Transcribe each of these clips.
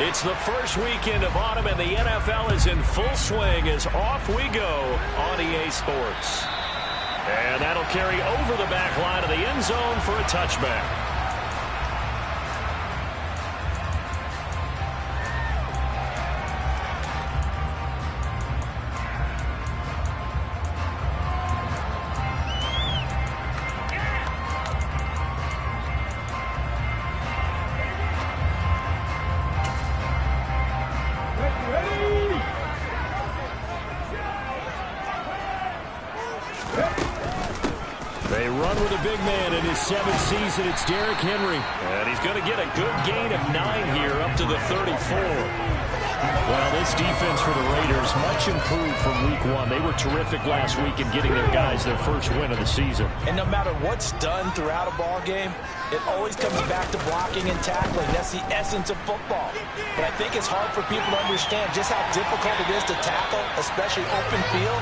It's the first weekend of autumn, and the NFL is in full swing as off we go on EA Sports. And that'll carry over the back line of the end zone for a touchback. They run with a big man in his 7th season. It's Derrick Henry. And he's going to get a good gain of 9 here up to the 34. Well, this defense for the Raiders much improved from week 1. They were terrific last week in getting their guys their first win of the season. And no matter what's done throughout a ball game, it always comes back to blocking and tackling. That's the essence of football. But I think it's hard for people to understand just how difficult it is to tackle, especially open field.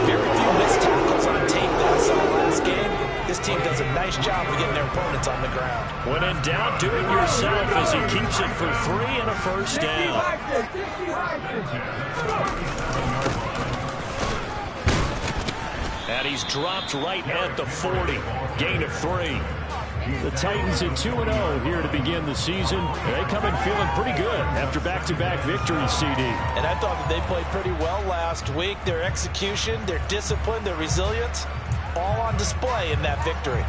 Very few missed tackles on tape that I saw last game. This team does a nice job of getting their opponents on the ground. When in doubt, do it yourself as he keeps it for 3 and a first down. And he's dropped right at the 40. Gain of 3. The Titans at 2-0 here to begin the season. They come in feeling pretty good after back-to-back victories, CD. And I thought that they played pretty well last week. Their execution, their discipline, their resilience, all on display in that victory.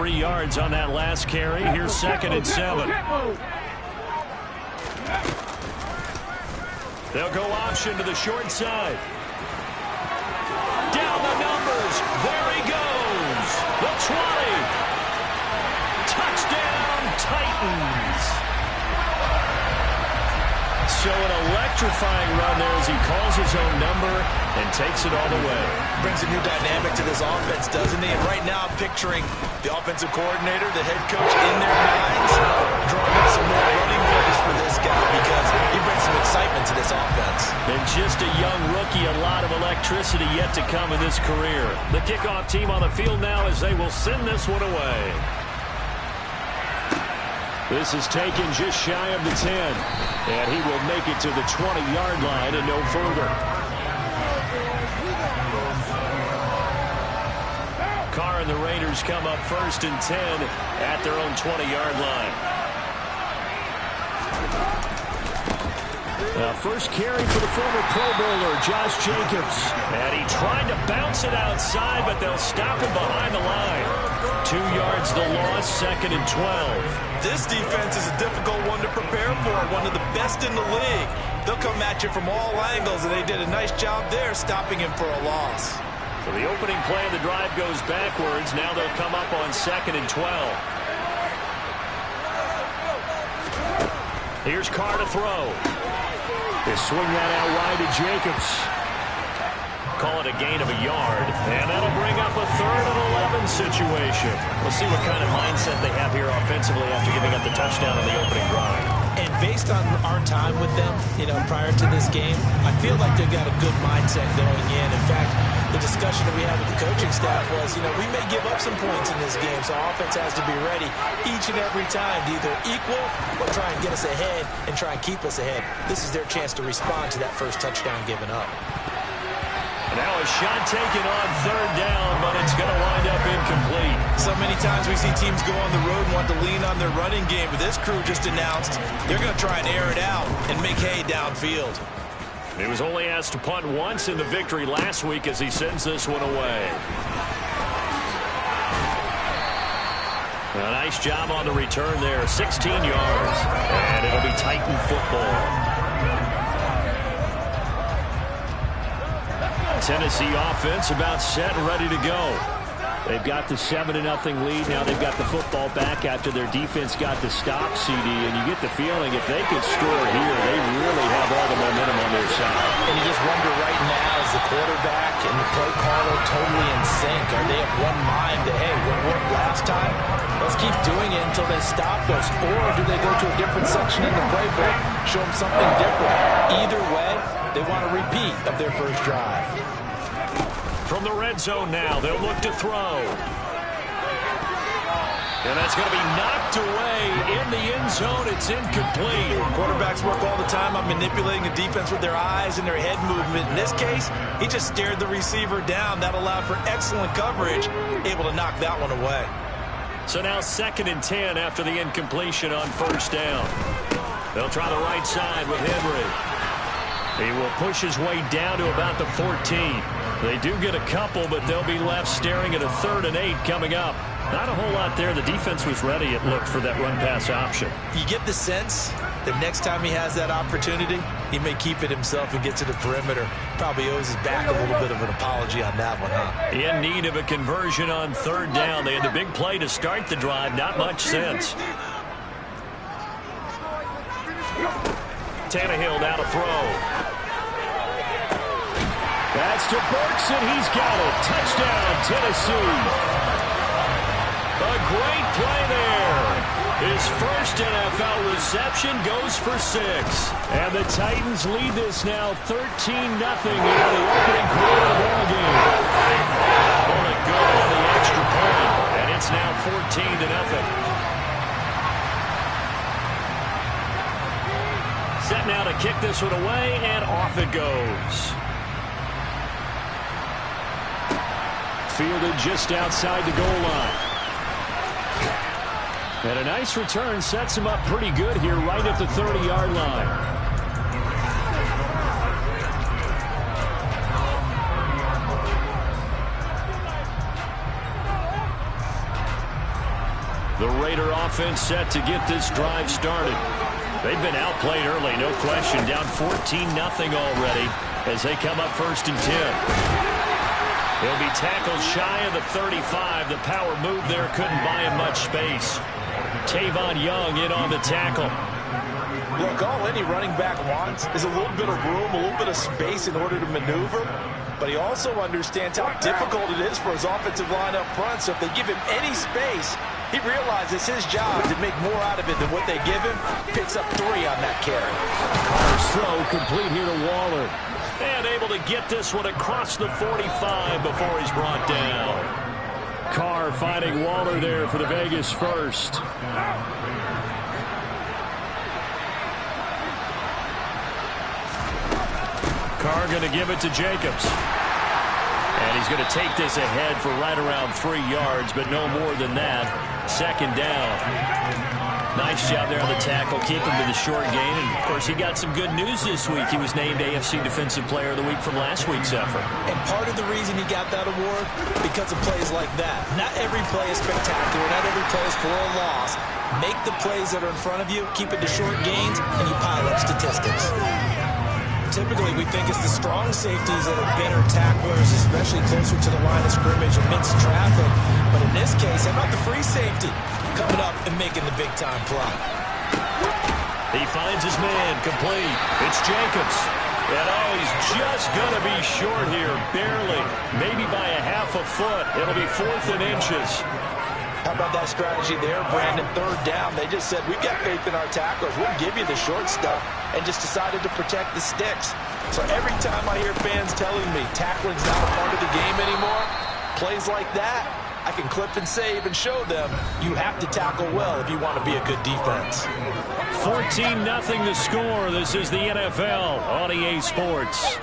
Yards on that last carry. Here's 2nd and 7. They'll go option to the short side. Down the numbers. There he goes. The 20. Touchdown, Titans. So an electrifying run there as he calls his own number and takes it all the way. Brings a new dynamic to this offense, doesn't he? And right now I'm picturing the offensive coordinator, the head coach in their minds, drawing up some more running plays for this guy because he brings some excitement to this offense. And just a young rookie, a lot of electricity yet to come in this career. The kickoff team on the field now as they will send this one away. This is taken just shy of the 10. And he will make it to the 20-yard line and no further. Carr and the Raiders come up 1st and 10 at their own 20-yard line. Now, first carry for the former Pro Bowler, Josh Jacobs. And he tried to bounce it outside, but they'll stop him behind the line. 2 yards the loss, 2nd and 12. This defense is a difficult one to prepare for, one of the best in the league. They'll come at you from all angles, and they did a nice job there stopping him for a loss. So the opening play of the drive goes backwards. Now they'll come up on 2nd and 12. Here's Carr to throw. They swing that out wide to Jacobs. Call it a gain of a yard, and that'll bring up a 3rd and 11 situation. We'll see what kind of mindset they have here offensively after giving up the touchdown on the opening drive. And based on our time with them, prior to this game, I feel like they've got a good mindset going in. In fact, the discussion that we had with the coaching staff was, we may give up some points in this game, so offense has to be ready each and every time to either equal or try and get us ahead and try and keep us ahead. This is their chance to respond to that first touchdown given up. Now a shot taken on 3rd down, but it's going to wind up incomplete. So many times we see teams go on the road and want to lean on their running game, but this crew just announced they're going to try and air it out and make hay downfield. He was only asked to punt once in the victory last week as he sends this one away. A nice job on the return there, 16 yards, and it'll be Titan football. Tennessee offense about set and ready to go. They've got the 7-0 lead. Now they've got the football back after their defense got the stop, CD. And you get the feeling if they could score here, they really have all the momentum on their side. And you just wonder right now as the quarterback Can the play caller totally in sync? Are they of one mind that, hey, what worked last time? Let's keep doing it until they stop us. Or do they go to a different section in the playbook, show them something different? Either way, they want a repeat of their first drive. From the red zone now, they'll look to throw. And that's going to be knocked away in the end zone. It's incomplete. Quarterbacks work all the time on manipulating the defense with their eyes and their head movement. In this case, he just stared the receiver down. That allowed for excellent coverage, able to knock that one away. So now 2nd and 10 after the incompletion on first down. They'll try the right side with Henry. He will push his way down to about the 14. They do get a couple, but they'll be left staring at a 3rd and 8 coming up. Not a whole lot there. The defense was ready, it looked, for that run-pass option. You get the sense that next time he has that opportunity, he may keep it himself and get to the perimeter. Probably owes his back a little bit of an apology on that one, huh? In need of a conversion on 3rd down. They had the big play to start the drive. Not much sense. Tannehill now to throw. That's to Burks, and he's got it. Touchdown, Tennessee. A great play there. His first NFL reception goes for 6. And the Titans lead this now 13-0 in the opening quarter of the ball game. Going to go on the extra point, and it's now 14-0. Set now to kick this one away, and off it goes. Fielded just outside the goal line. And a nice return sets him up pretty good here right at the 30-yard line. The Raider offense set to get this drive started. They've been outplayed early, no question. Down 14-0 already as they come up 1st and 10. He'll be tackled shy of the 35. The power move there couldn't buy him much space. Tavon Young in on the tackle. Look, all any running back wants is a little bit of room, a little bit of space in order to maneuver. But he also understands how difficult it is for his offensive line up front. So if they give him any space, he realizes his job to make more out of it than what they give him. Picks up 3 on that carry. Carr's throw complete here to Waller. And able to get this one across the 45 before he's brought down. Carr finding Waller there for the Vegas first. Carr going to give it to Jacobs. And he's going to take this ahead for right around 3 yards, but no more than that. 2nd down. Nice job there on the tackle. Keep him to the short gain. And, of course, he got some good news this week. He was named AFC Defensive Player of the Week from last week's effort. And part of the reason he got that award, because of plays like that. Not every play is spectacular. Not every play is for a loss. Make the plays that are in front of you, keep it to short gains, and you pile up statistics. Typically, we think it's the strong safeties that are better tacklers, especially closer to the line of scrimmage amidst traffic. But in this case, how about the free safety coming up and making the big-time play? He finds his man, complete. It's Jacobs. And he's just going to be short here, barely. Maybe by a half a foot. It'll be 4th and inches. How about that strategy there, Brandon? 3rd down. They just said, we've got faith in our tacklers. We'll give you the short stuff, and just decided to protect the sticks. So every time I hear fans telling me tackling's not a part of the game anymore, plays like that, I can clip and save and show them you have to tackle well if you want to be a good defense. 14-0 the score. This is the NFL on EA Sports.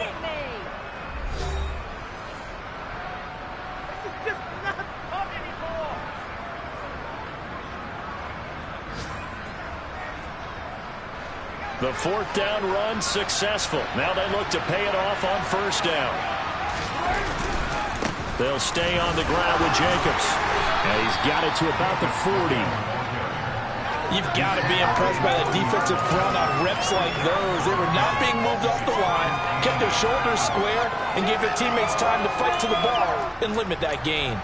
The 4th down run successful. Now they look to pay it off on 1st down. They'll stay on the ground with Jacobs. And he's got it to about the 40. You've got to be impressed by the defensive front on reps like those. They were not being moved off the line, kept their shoulders square, and gave their teammates time to fight to the ball and limit that gain.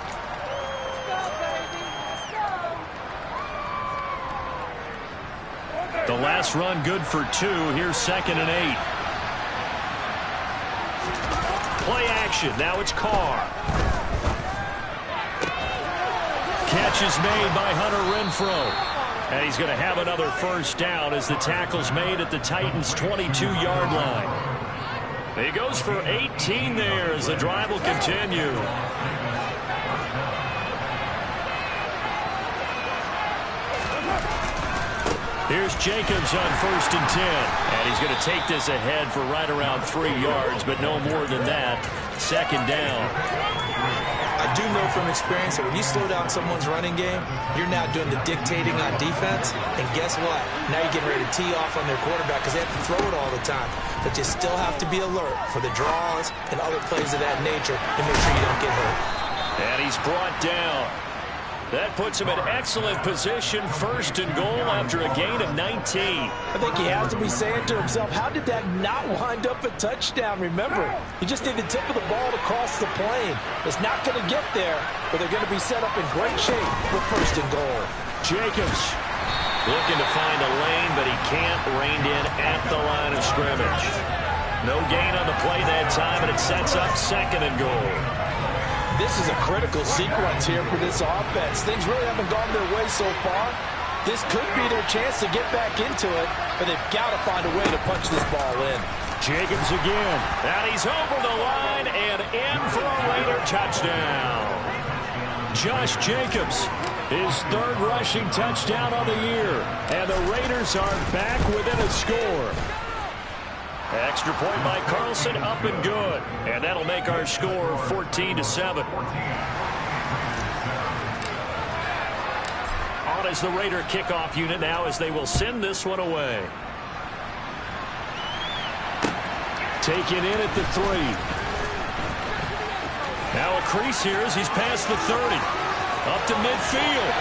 The last run good for 2. Here's 2nd and 8. Play action. Now it's Carr. Catch is made by Hunter Renfrow. And he's going to have another first down as the tackle's made at the Titans' 22-yard line. He goes for 18 there as the drive will continue. Here's Jacobs on 1st and 10. And he's going to take this ahead for right around 3 yards, but no more than that. 2nd down. I do know from experience that when you slow down someone's running game, you're now doing the dictating on defense. And guess what? Now you're getting ready to tee off on their quarterback because they have to throw it all the time. But you still have to be alert for the draws and other plays of that nature and make sure you don't get hurt. And he's brought down. That puts him in excellent position, 1st and goal after a gain of 19. I think he has to be saying to himself, how did that not wind up a touchdown? Remember, you just need the tip of the ball to cross the plane. It's not going to get there, but they're going to be set up in great shape with 1st and goal. Jacobs looking to find a lane, but he can't. Reined in at the line of scrimmage. No gain on the play that time, and it sets up 2nd and goal. This is a critical sequence here for this offense. Things really haven't gone their way so far. This could be their chance to get back into it, but they've got to find a way to punch this ball in. Jacobs again. And he's over the line and in for a Raider touchdown. Josh Jacobs, his 3rd rushing touchdown of the year. And the Raiders are back within a score. Extra point by Carlson, up and good. And that'll make our score 14-7. On is the Raider kickoff unit now as they will send this one away. Taken in at the 3. Now a crease here as he's past the 30. Up to midfield.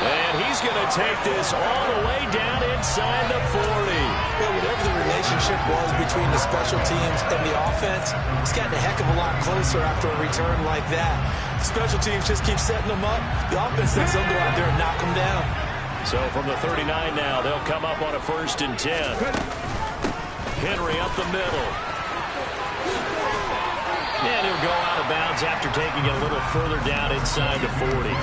And he's going to take this all the way down inside the 40. Well, whatever the relationship was between the special teams and the offense, it's gotten a heck of a lot closer after a return like that. The special teams just keep setting them up. The offense thinks they'll go out there and knock them down. So from the 39 now, they'll come up on a 1st and 10. Henry up the middle. And he'll go out of bounds after taking it a little further down inside the 40.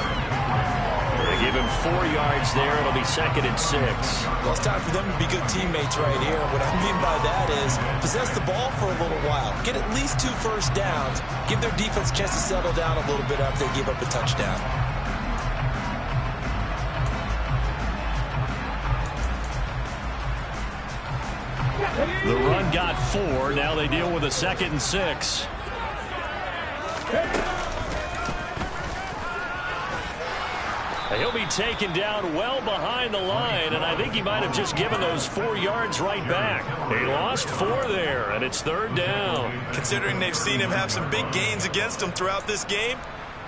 They give him 4 yards there. It'll be 2nd and 6. Well, it's time for them to be good teammates right here. What I mean by that is possess the ball for a little while. Get at least 2 first downs. Give their defense a chance to settle down a little bit after they give up a touchdown. The run got 4. Now they deal with a 2nd and 6. He'll be taken down well behind the line, and I think he might have just given those 4 yards right back. He lost 4 there, and it's 3rd down. Considering they've seen him have some big gains against him throughout this game,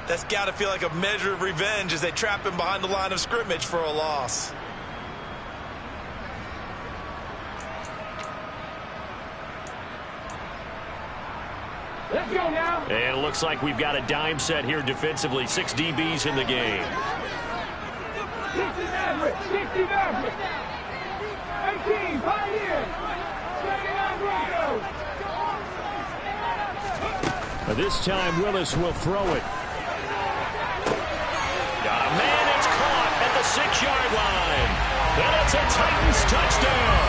that's got to feel like a measure of revenge as they trap him behind the line of scrimmage for a loss. Let's go now. And it looks like we've got a dime set here defensively. 6 DBs in the game. 60 Maverick. 60 Maverick. 18 Pioneers. 79 Broncos. This time Willis will throw it. Got a man. It's caught at the 6-yard line. And it's a Titans touchdown.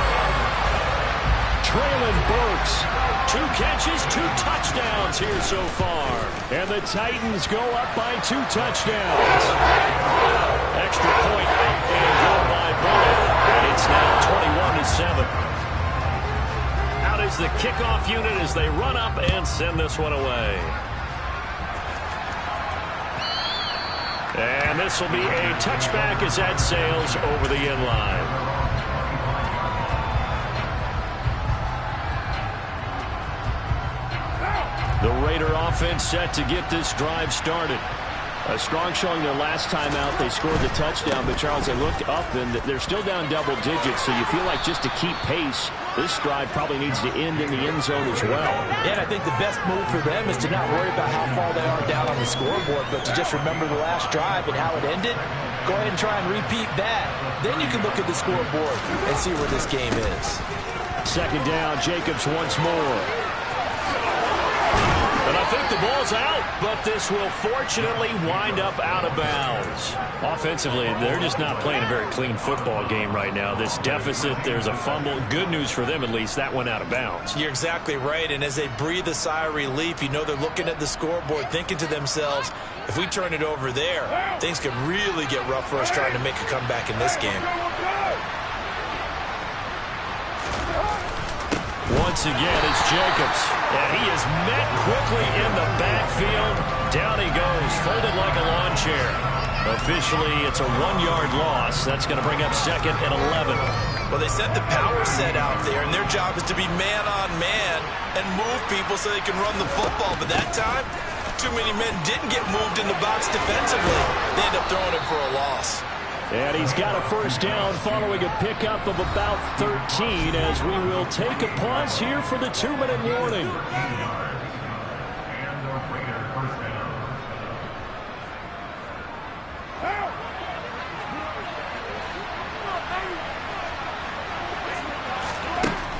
Traylon Burks. 2 catches, 2 touchdowns here so far. And the Titans go up by 2 touchdowns. Extra point up and go by Bullock. And it's now 21-7. Out is the kickoff unit as they run up and send this one away. And this will be a touchback as that sails over the end line. The Raider offense set to get this drive started. A strong showing their last time out. They scored the touchdown, but Charles, they looked up and they're still down double digits, so you feel like just to keep pace, this drive probably needs to end in the end zone as well. Yeah, and I think the best move for them is to not worry about how far they are down on the scoreboard, but to just remember the last drive and how it ended. Go ahead and try and repeat that. Then you can look at the scoreboard and see where this game is. 2nd down, Jacobs once more. And I think the ball's out, but this will fortunately wind up out of bounds. Offensively, they're just not playing a very clean football game right now. This deficit, there's a fumble. Good news for them, at least. That went out of bounds. You're exactly right, and as they breathe a sigh of relief, you know they're looking at the scoreboard, thinking to themselves, if we turn it over there, things could really get rough for us trying to make a comeback in this game. Once again, it's Jacobs. And he is met quickly in the backfield. Down he goes, folded like a lawn chair. Officially, it's a 1-yard loss. That's going to bring up 2nd and 11. Well, they sent the power set out there, and their job is to be man-on-man and move people so they can run the football. But that time, too many men didn't get moved in the box defensively. They end up throwing it for a loss. And he's got a first down following a pickup of about 13 as we will take a pause here for the 2-minute warning.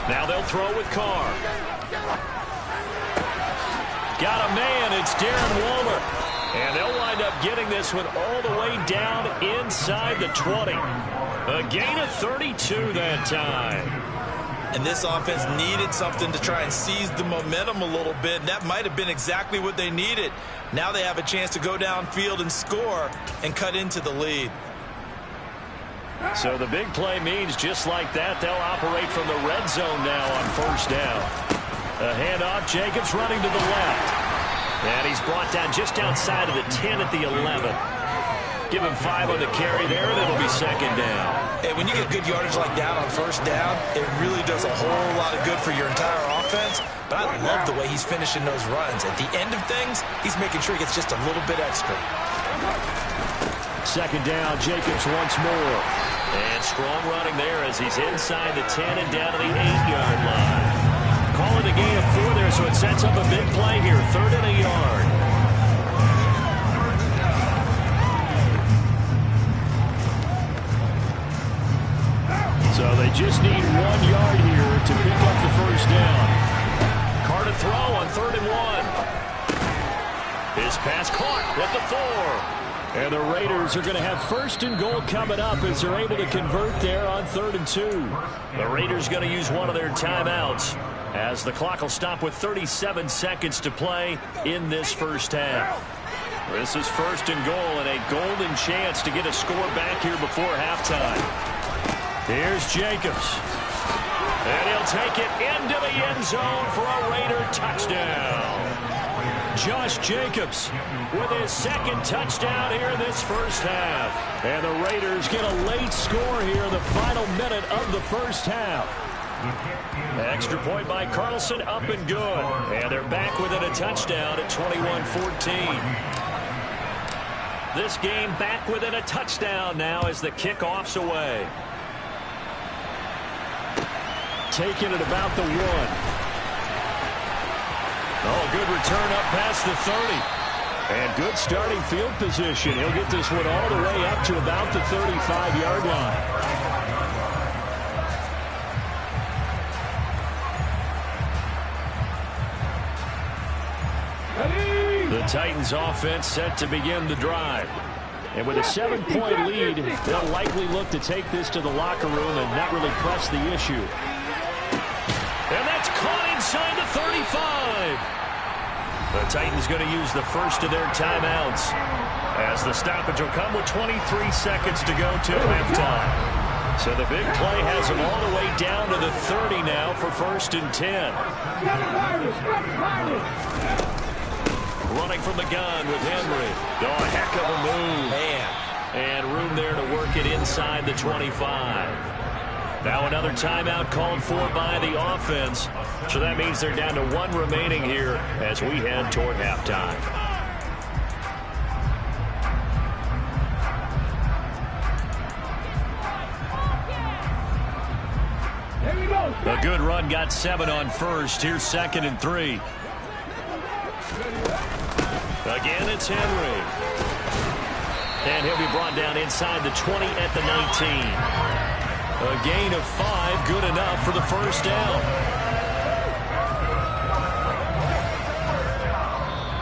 Now they'll throw with Carr. Got a man, it's Darren Waller. And they'll wind up getting this one all the way down inside the 20. A gain of 32 that time. And this offense needed something to try and seize the momentum a little bit, and that might have been exactly what they needed. Now they have a chance to go downfield and score and cut into the lead. So the big play means just like that, they'll operate from the red zone now on first down. A handoff, Jacobs running to the left. And he's brought down just outside of the 10 at the 11. Give him 5 on the carry there, and it'll be 2nd down. Hey, when you get good yardage like that on first down, it really does a whole lot of good for your entire offense. But I love the way he's finishing those runs. At the end of things, he's making sure he gets just a little bit extra. 2nd down, Jacobs once more. And strong running there as he's inside the 10 and down to the 8-yard line. Calling a gain of 4 there, so it sets up a big play here. 3rd and a yard. So they just need 1 yard here to pick up the first down. Carr to throw on 3rd and 1. His pass caught at the 4. And the Raiders are going to have 1st and goal coming up as they're able to convert there on 3rd and 2. The Raiders going to use one of their timeouts as the clock will stop with 37 seconds to play in this first half. This is 1st and goal and a golden chance to get a score back here before halftime. Here's Jacobs. And he'll take it into the end zone for a Raider touchdown. Josh Jacobs with his 2nd touchdown here in this first half. And the Raiders get a late score here in the final minute of the first half. Extra point by Carlson, up and good. And they're back within a touchdown at 21-14. This game back within a touchdown now as the kickoff's away. Taking it about the 1. Oh, good return up past the 30. And good starting field position. He'll get this one all the way up to about the 35-yard line. The Titans offense set to begin the drive. And with a 7-point lead, they'll likely look to take this to the locker room and not really press the issue. And that's caught inside the 35. The Titans going to use the first of their timeouts as the stoppage will come with 23 seconds to go to halftime. So the big play has them all the way down to the 30 now for 1st and 10. Running from the gun with Henry. Oh, a heck of a move. Man. And room there to work it inside the 25. Now another timeout called for by the offense. So that means they're down to 1 remaining here as we head toward halftime. A good run, got 7 on first. Here's 2nd and 3. Again, it's Henry. And he'll be brought down inside the 20 at the 19. A gain of 5, good enough for the first down.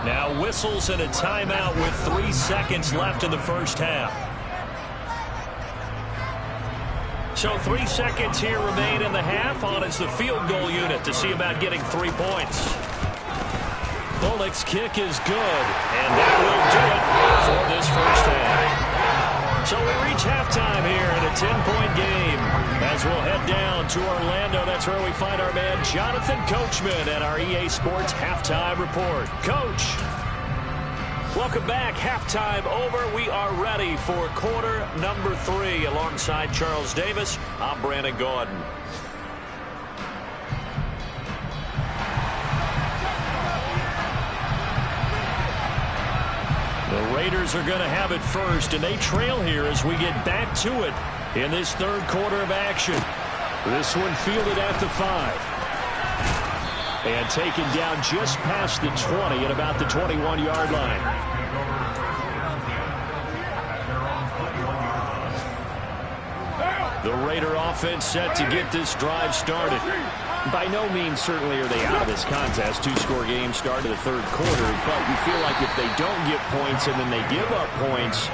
Now whistles and a timeout with 3 seconds left in the first half. So 3 seconds here remain in the half. On is the field goal unit to see about getting 3 points. Bullock's kick is good, and that will do it for this first half. So we reach halftime here in a 10-point game. As we'll head down to Orlando, that's where we find our man Jonathan Coachman at our EA Sports Halftime Report. Coach, welcome back. Halftime over. We are ready for quarter number 3. Alongside Charles Davis, I'm Brandon Gaudin. The Raiders are going to have it first, and they trail here as we get back to it in this third quarter of action. This one fielded at the 5. And taken down just past the 20 at about the 21-yard line. The Raider offense set to get this drive started. By no means certainly are they out of this contest. 2-score game start of the third quarter, but you feel like if they don't get points and then they give up points,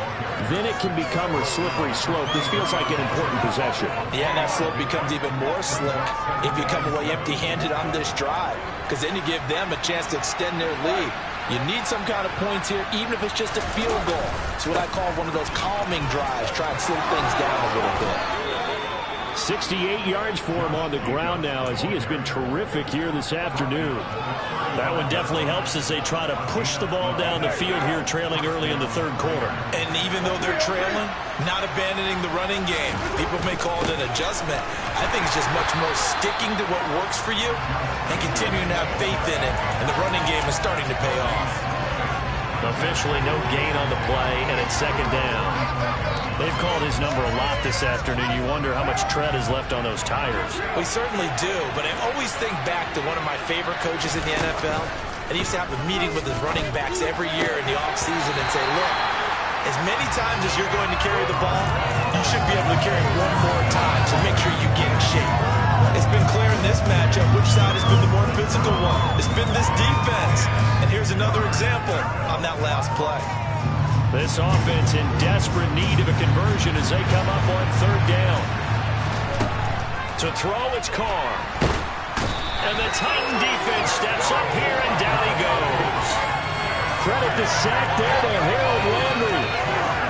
then it can become a slippery slope. This feels like an important possession. Yeah, and that slope becomes even more slick if you come away empty-handed on this drive, because then you give them a chance to extend their lead. You need some kind of points here, even if it's just a field goal. It's what I call one of those calming drives. Try and slow things down a little bit. 68 yards for him on the ground now, as he has been terrific here this afternoon. That one definitely helps as they try to push the ball down the field here, trailing early in the third quarter. And even though they're trailing, not abandoning the running game. People may call it an adjustment. I think it's just much more sticking to what works for you and continuing to have faith in it. And the running game is starting to pay off. Officially no gain on the play, and it's second down. They've called his number a lot this afternoon. You wonder how much tread is left on those tires. We certainly do, but I always think back to one of my favorite coaches in the NFL. And he used to have a meeting with his running backs every year in the offseason and say, look, as many times as you're going to carry the ball, you should be able to carry it one more time, so make sure you get in shape. It's been clear in this matchup which side has been the more physical one. It's been this defense. And here's another example on that last play. This offense in desperate need of a conversion as they come up on third down. To throw, it's Carr. And the Titan defense steps up here, and down he goes. Credit the sack there to Harold Landry.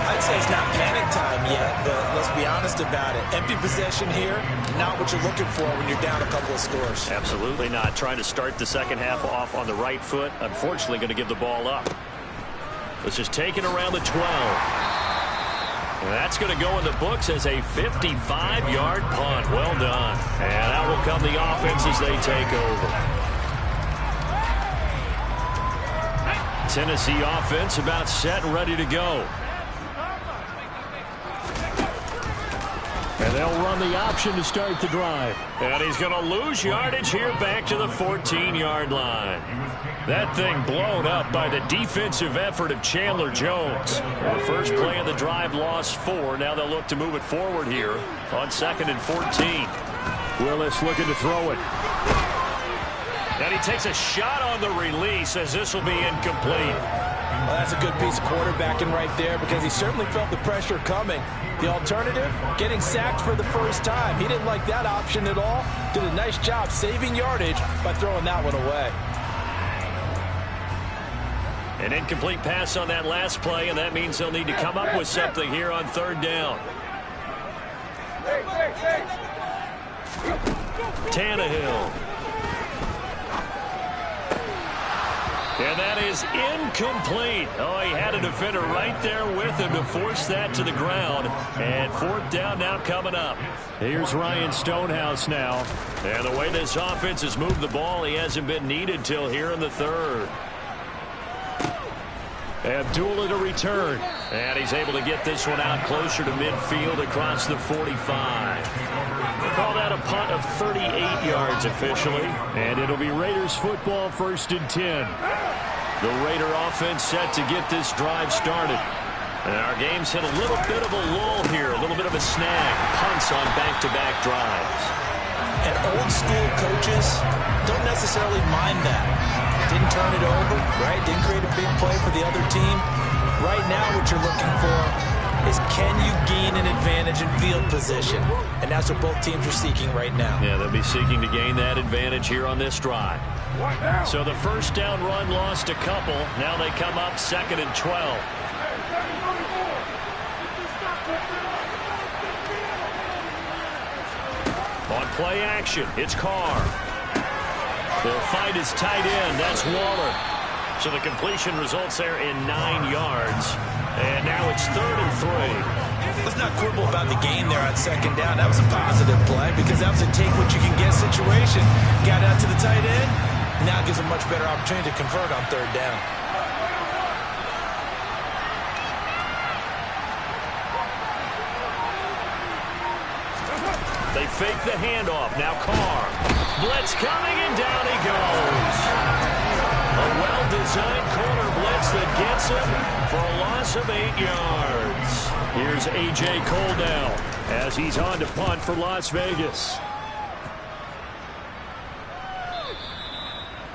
I'd say it's not panic time yet, but let's be honest about it. Empty possession here, not what you're looking for when you're down a couple of scores. Absolutely not. Trying to start the second half off on the right foot. Unfortunately, going to give the ball up. This is taken around the 12. And that's going to go in the books as a 55-yard punt. Well done. And out will come the offense as they take over. Tennessee offense about set and ready to go. And they'll run the option to start the drive. And he's going to lose yardage here back to the 14-yard line. That thing blown up by the defensive effort of Chandler Jones. The first play of the drive lost 4. Now they'll look to move it forward here on 2nd and 14. Willis looking to throw it. And he takes a shot on the release as this will be incomplete. Well, that's a good piece of quarterbacking right there because he certainly felt the pressure coming. The alternative, getting sacked for the first time. He didn't like that option at all. Did a nice job saving yardage by throwing that one away. An incomplete pass on that last play, and that means they'll need to come up with something here on third down. Tannehill. And that is incomplete. Oh, he had a defender right there with him to force that to the ground. And fourth down now coming up. Here's Ryan Stonehouse now. And the way this offense has moved the ball, he hasn't been needed till here in the third. Abdullah to return. And he's able to get this one out closer to midfield across the 45. We'll call that a punt of 38 yards officially. And it'll be Raiders football, 1st and 10. The Raider offense set to get this drive started. And our game's hit a little bit of a lull here, a little bit of a snag. Punts on back-to-back drives. And old school coaches don't necessarily mind that. To Didn't turn it over, right? Didn't create a big play for the other team. Right now what you're looking for is can you gain an advantage in field position? And that's what both teams are seeking right now. Yeah, they'll be seeking to gain that advantage here on this drive. So the first down run lost a couple. Now they come up 2nd and 12. On play action, it's Carr. They'll find his tight end. That's Waller. So the completion results there in 9 yards. And now it's 3rd and 3. Let's not quibble about the gain there on 2nd down. That was a positive play because that was a take-what-you-can-get situation. Got out to the tight end. Now it gives a much better opportunity to convert on 3rd down. They fake the handoff. Now Carr. Blitz coming, and down he goes. A well-designed corner blitz that gets him for a loss of 8 yards. Here's A.J. Cole now as he's on to punt for Las Vegas.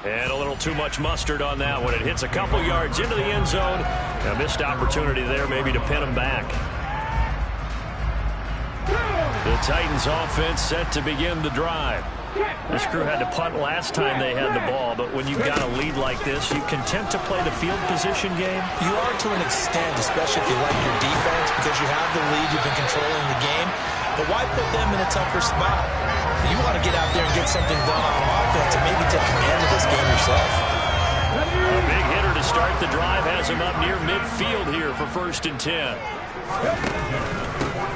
And a little too much mustard on that one. It hits a couple yards into the end zone. A missed opportunity there maybe to pin him back. The Titans offense set to begin the drive. This crew had to punt last time they had the ball, but when you've got a lead like this, you content to play the field position game? You are to an extent, especially if you like your defense, because you have the lead, you've been controlling the game. But why put them in a tougher spot? You want to get out there and get something done on offense and maybe take command of this game yourself. A big hitter to start the drive has him up near midfield here for 1st and 10.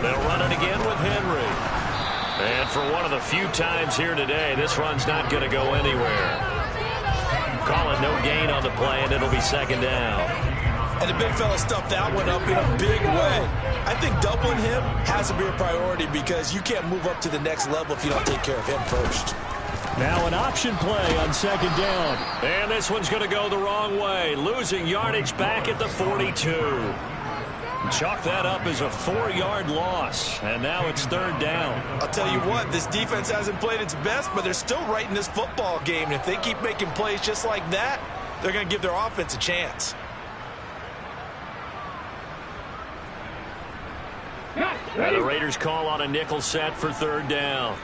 They'll run it again with Henry. And for one of the few times here today, this run's not going to go anywhere. Call it no gain on the play, and it'll be 2nd down. And the big fella stuffed that one up in a big way. I think doubling him has to be a priority because you can't move up to the next level if you don't take care of him first. Now an option play on 2nd down. And this one's going to go the wrong way. Losing yardage back at the 42. Chalk that up as a 4-yard loss, and now it's 3rd down. I'll tell you what, this defense hasn't played its best, but they're still right in this football game. And if they keep making plays just like that, they're going to give their offense a chance. And the Raiders call on a nickel set for 3rd down.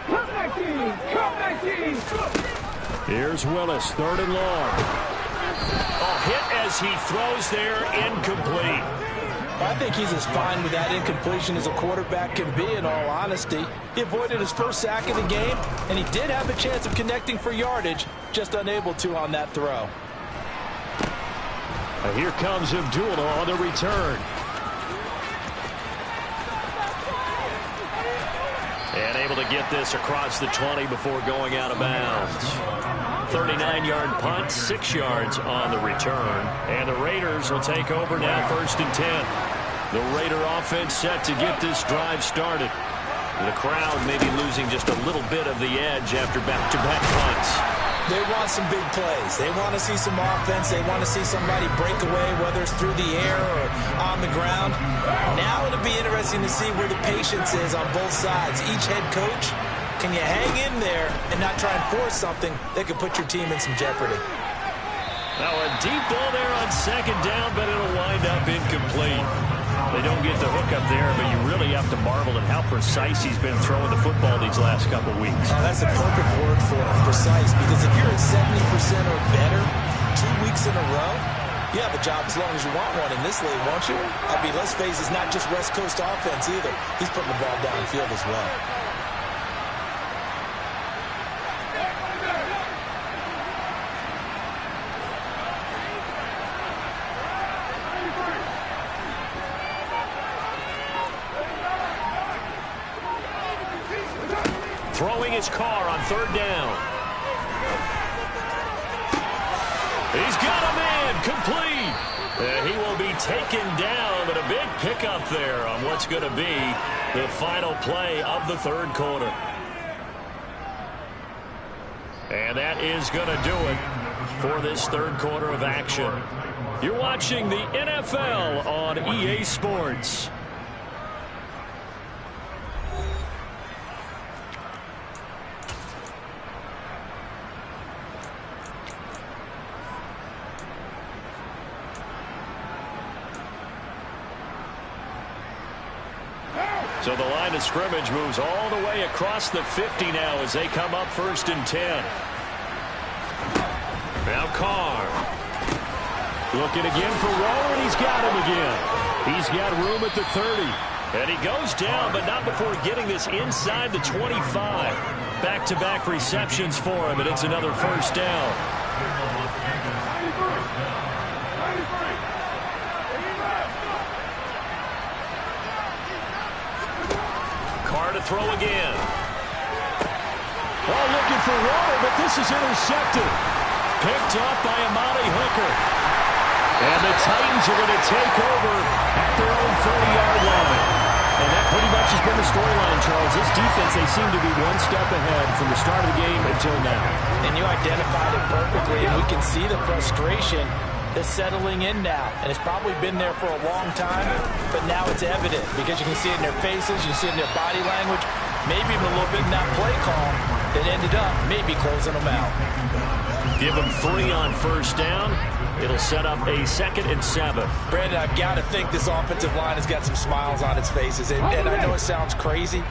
Come back, team! Come back, team! Here's Willis, 3rd and long. A hit as he throws there, incomplete. I think he's as fine with that incompletion as a quarterback can be, in all honesty. He avoided his first sack of the game, and he did have a chance of connecting for yardage, just unable to on that throw. Here comes Abdullah on the return. And able to get this across the 20 before going out of bounds. 39-yard punt, 6 yards on the return. And the Raiders will take over now 1st and 10. The Raider offense set to get this drive started. The crowd maybe losing just a little bit of the edge after back-to-back punts. They want some big plays. They want to see some offense. They want to see somebody break away, whether it's through the air or on the ground. Now it'll be interesting to see where the patience is on both sides. Each head coach, can you hang in there and not try and force something that could put your team in some jeopardy? Now a deep ball there on 2nd down, but it'll wind up incomplete. They don't get the hook up there, but you really have to marvel at how precise he's been throwing the football these last couple weeks. Oh, that's a perfect word for it, precise, because if you're at 70% or better 2 weeks in a row, you have a job as long as you want one in this league, won't you? I mean, let's face it, it's not just West Coast offense either. He's putting the ball downfield as well. Throwing his car on 3rd down. He's got a man complete. He will be taken down, but a big pickup there on what's going to be the final play of the 3rd quarter. And that is going to do it for this 3rd quarter of action. You're watching the NFL on EA Sports. So the line of scrimmage moves all the way across the 50 now as they come up 1st and 10. Now Carr. Looking again for Waller, and he's got him again. He's got room at the 30. And he goes down, but not before getting this inside the 25. Back-to-back receptions for him, and it's another 1st down. Carr to throw again. Oh, looking for Waller, but this is intercepted. Picked up by Amani Hooker. And the Titans are going to take over at their own 30-yard line. And that pretty much has been the storyline, Charles. This defense, they seem to be one step ahead from the start of the game until now. And you identified it perfectly, and we can see the frustration that's settling in now. And it's probably been there for a long time, but now it's evident because you can see it in their faces, you can see it in their body language, maybe even a little bit in that play call that ended up maybe closing them out. Give them 3 on 1st down. It'll set up a 2nd and 7. Brandon, I've got to think this offensive line has got some smiles on its faces. And I know it sounds crazy,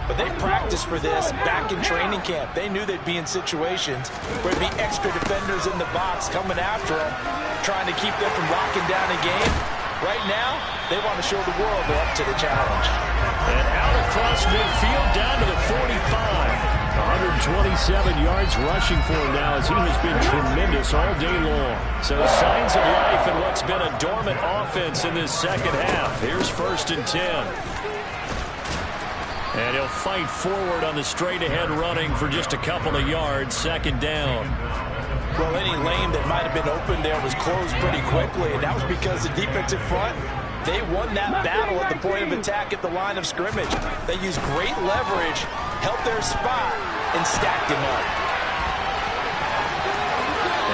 but they practiced for this back in training camp. They knew they'd be in situations where there'd be extra defenders in the box coming after them, trying to keep them from locking down a game. Right now, they want to show the world they're up to the challenge. And out across midfield down to the 45. 127 yards rushing for him now as he has been tremendous all day long. So signs of life in what's been a dormant offense in this second half. Here's 1st and 10. And he'll fight forward on the straight-ahead running for just a couple of yards. 2nd down. Well, any lane that might have been open there was closed pretty quickly, and that was because the defensive front, they won that battle at the point of attack at the line of scrimmage. They used great leverage, held their spot, and stacked him up.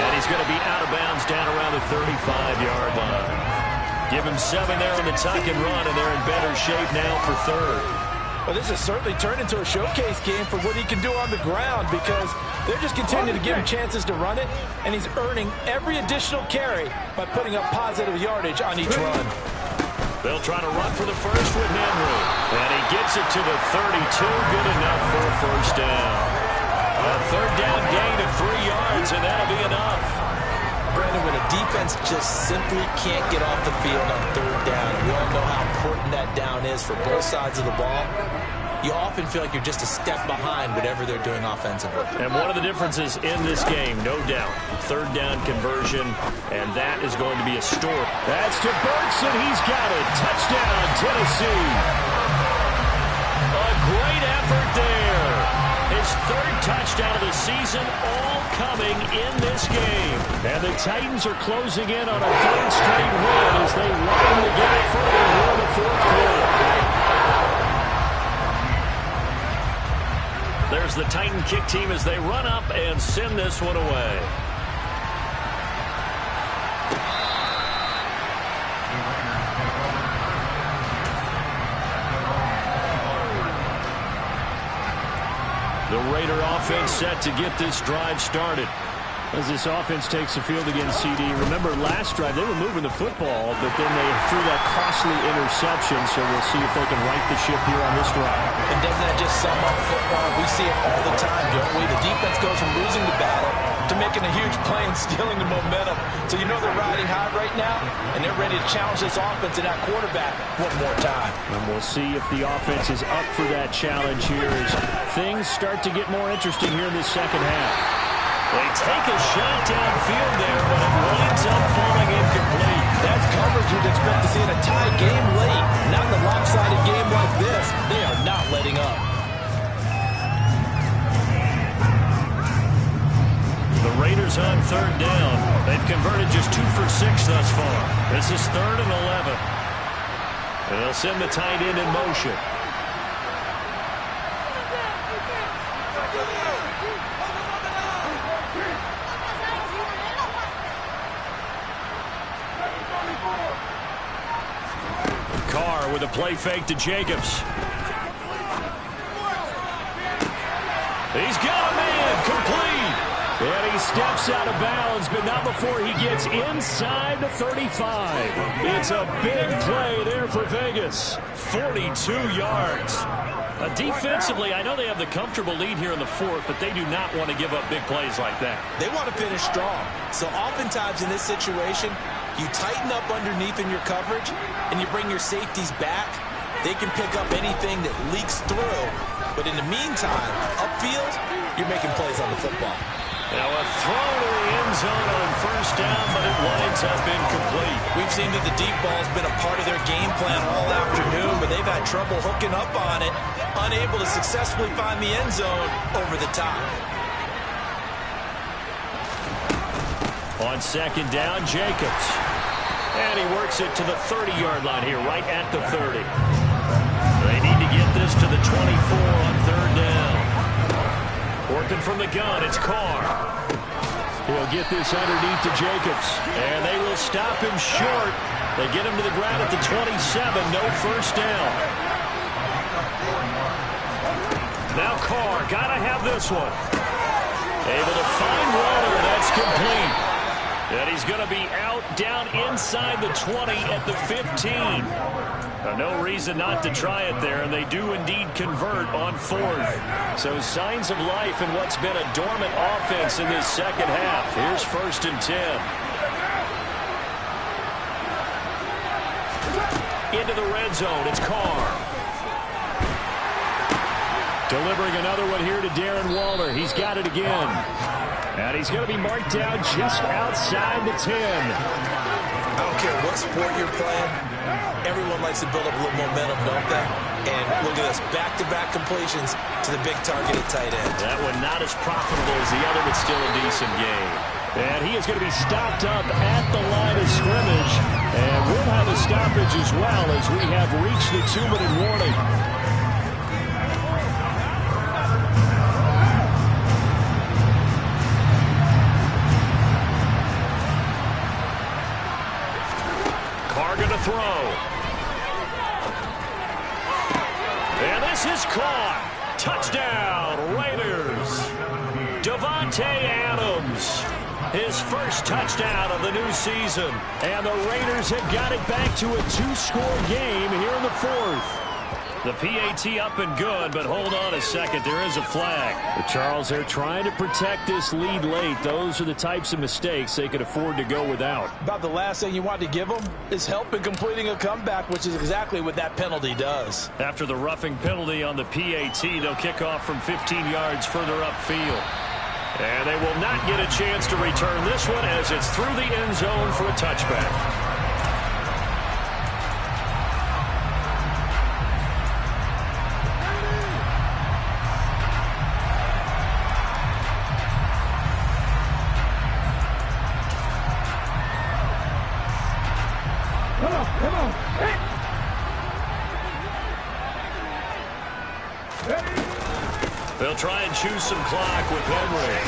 And he's going to be out of bounds down around the 35-yard line. Give him 7 there in the tuck and run, and they're in better shape now for 3rd. Well, this has certainly turned into a showcase game for what he can do on the ground because they're just continuing to give him chances to run it, and he's earning every additional carry by putting up positive yardage on each run. They'll try to run for the 1st with Henry. And he gets it to the 32. Good enough for a 1st down. A 3rd down gain of 3 yards, and that'll be enough. Brandon, when a defense just simply can't get off the field on 3rd down, we all know how important that down is for both sides of the ball, you often feel like you're just a step behind whatever they're doing offensively. And one of the differences in this game, no doubt, 3rd down conversion, and that is going to be a story. That's to Burks, and he's got it. Touchdown, Tennessee. A great effort there. His 3rd touchdown of the season, all coming in this game. And the Titans are closing in on a 3rd straight win as they run the game further here in the 4th quarter. There's the Titan kick team as they run up and send this one away. The Raider offense set to get this drive started. As this offense takes the field against CD. Remember, last drive, they were moving the football, but then they threw that costly interception, so we'll see if they can right the ship here on this drive. And doesn't that just sum up football? We see it all the time, don't we? The defense goes from losing the battle to making a huge play and stealing the momentum. So you know they're riding high right now, and they're ready to challenge this offense and that quarterback one more time. And we'll see if the offense is up for that challenge here as things start to get more interesting here in this second half. They take a shot downfield there, but it winds up falling incomplete. That's coverage you'd expect to see in a tie game late. Not in a lopsided game like this. They are not letting up. The Raiders on 3rd down. They've converted just 2 for 6 thus far. This is 3rd and 11. And they'll send the tight end in motion. Carr with a play fake to Jacobs. He's got a man complete. And he's steps out of bounds, but not before he gets inside the 35. It's a big play there for Vegas. 42 yards. Defensively, I know they have the comfortable lead here in the fourth, but they do not want to give up big plays like that. They want to finish strong. So oftentimes in this situation, you tighten up underneath in your coverage, and you bring your safeties back. They can pick up anything that leaks through. But in the meantime, upfield, you're making plays on the football. Now a throw to the end zone on first down, but it winds up incomplete. We've seen that the deep ball's been a part of their game plan all afternoon, but they've had trouble hooking up on it, unable to successfully find the end zone over the top. On second down, Jacobs. And he works it to the 30-yard line here, right at the 30. They need to get this to the 24 on third down. Working from the gun, it's Carr. He'll get this underneath to Jacobs. And they will stop him short. They get him to the ground at the 27, no first down. Now Carr, gotta have this one. Able to find Waller, that's complete. And he's going to be out down inside the 20 at the 15. No reason not to try it there, and they do indeed convert on fourth. So signs of life in what's been a dormant offense in this second half. Here's first and 10. Into the red zone, it's Carr. Delivering another one here to Darren Waller. He's got it again. And he's going to be marked down just outside the 10. I don't care what sport you're playing. Everyone likes to build up a little momentum, don't they? And look at this, back-to-back completions to the big targeted tight end. That one not as profitable as the other, but still a decent game. And he is going to be stopped up at the line of scrimmage. And we'll have a stoppage as well as we have reached the 2-minute warning. Throw. And this is caught. Touchdown, Raiders. Davante Adams. His first touchdown of the new season. And the Raiders have got it back to a 2-score game here in the fourth. The PAT up and good, but hold on a second. There is a flag. Charles, they're trying to protect this lead late. Those are the types of mistakes they could afford to go without. About the last thing you want to give them is help in completing a comeback, which is exactly what that penalty does. After the roughing penalty on the PAT, they'll kick off from 15 yards further upfield. And they will not get a chance to return this one as it's through the end zone for a touchback. They'll try and choose some clock with Henry.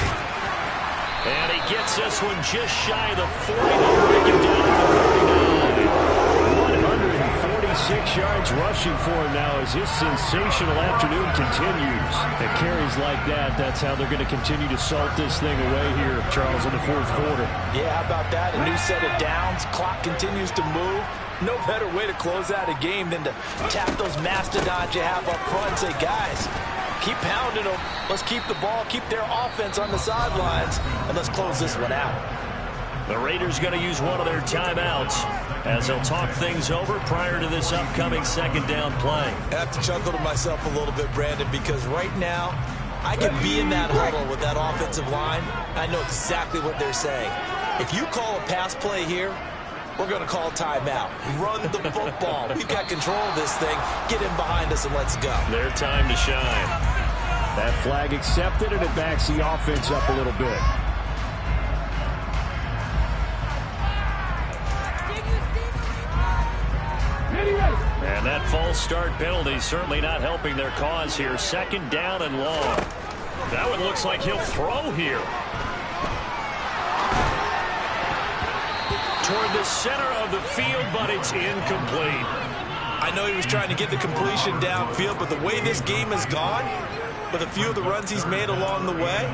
And he gets this one just shy of the 40. They'll break it down to the 39. 146 yards rushing for him now as his sensational afternoon continues. At carries like that, that's how they're going to continue to salt this thing away here, Charles, in the fourth quarter. Yeah, how about that? A new set of downs. Clock continues to move. No better way to close out a game than to tap those mastodons you have up front and say, guys, keep pounding them. Let's keep the ball, keep their offense on the sidelines, and let's close this one out. The Raiders going to use one of their timeouts as they'll talk things over prior to this upcoming second down play. I have to chuckle to myself a little bit, Brandon, because right now I could be in that huddle with that offensive line. I know exactly what they're saying. If you call a pass play here, we're going to call timeout. Run the football. We've got control of this thing. Get in behind us and let's go. Their time to shine. That flag accepted, and it backs the offense up a little bit. And that false start penalty certainly not helping their cause here. Second down and long. That one looks like he'll throw here. Toward the center of the field, but it's incomplete. I know he was trying to get the completion downfield, but the way this game has gone, with a few of the runs he's made along the way,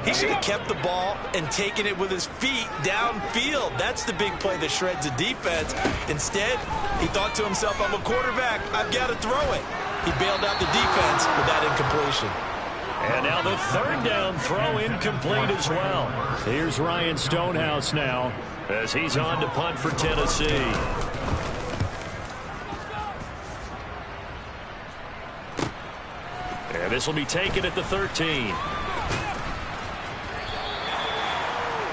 He should have kept the ball and taken it with his feet downfield. That's the big play that shreds the defense. Instead, he thought to himself, I'm a quarterback. I've got to throw it. He bailed out the defense with that incompletion. And now the third down throw incomplete as well. Here's Ryan Stonehouse now as he's on to punt for Tennessee. And this will be taken at the 13.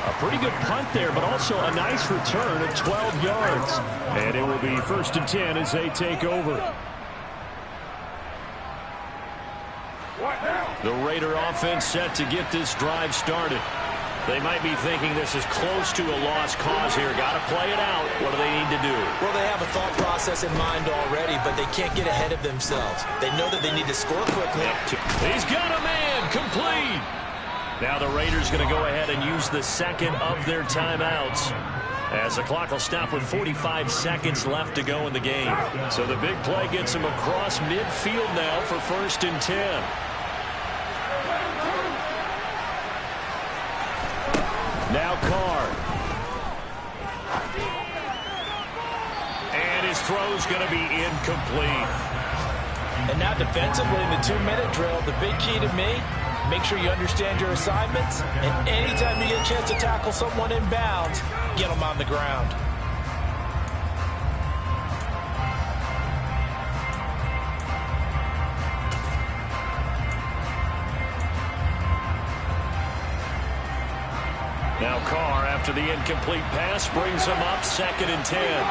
A pretty good punt there, but also a nice return of 12 yards. And it will be 1st and 10 as they take over. The Raider offense set to get this drive started. They might be thinking this is close to a lost cause here. Got to play it out. What do they need to do? Well, they have a thought process in mind already, but they can't get ahead of themselves. They know that they need to score quickly. He's got a man. Complete. Now the Raiders going to go ahead and use the second of their timeouts, as the clock will stop with 45 seconds left to go in the game. So the big play gets him across midfield now for 1st and 10. Now Carr. And his throw's going to be incomplete. And now defensively in the 2-minute drill, the big key to me, make sure you understand your assignments, and anytime you get a chance to tackle someone in bounds, get them on the ground. Now Carr, after the incomplete pass, brings him up 2nd and 10.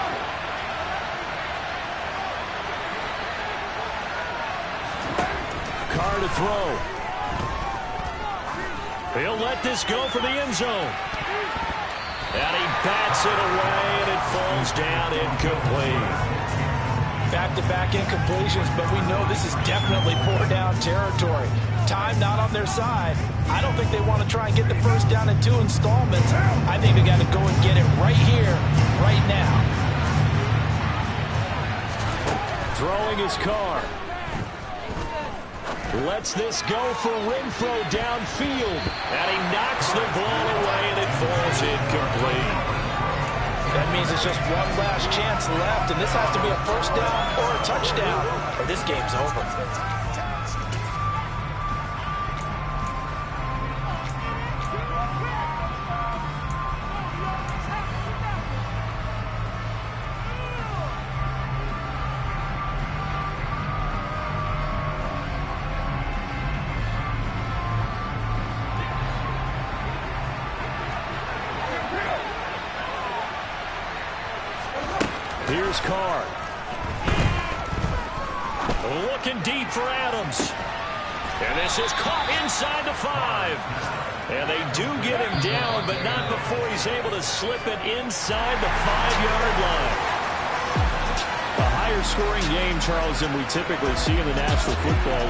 Carr to throw. He'll let this go for the end zone. And he bats it away, and it falls down incomplete. Back-to-back incompletions, but we know this is definitely 4-down territory. Time not on their side. I don't think they want to try and get the first down in 2 installments. I think they got to go and get it right here, right now. Throwing his Carr. Lets this go for Renfro downfield. And he knocks the ball away, and it falls incomplete. That means it's just one last chance left, and this has to be a first down or a touchdown, or this game's over. Here's Carr. Looking deep for Adams. And this is caught inside the 5. And they do get him down, but not before he's able to slip it inside the 5-yard line. A higher scoring game, Charles, than we typically see in the National Football League.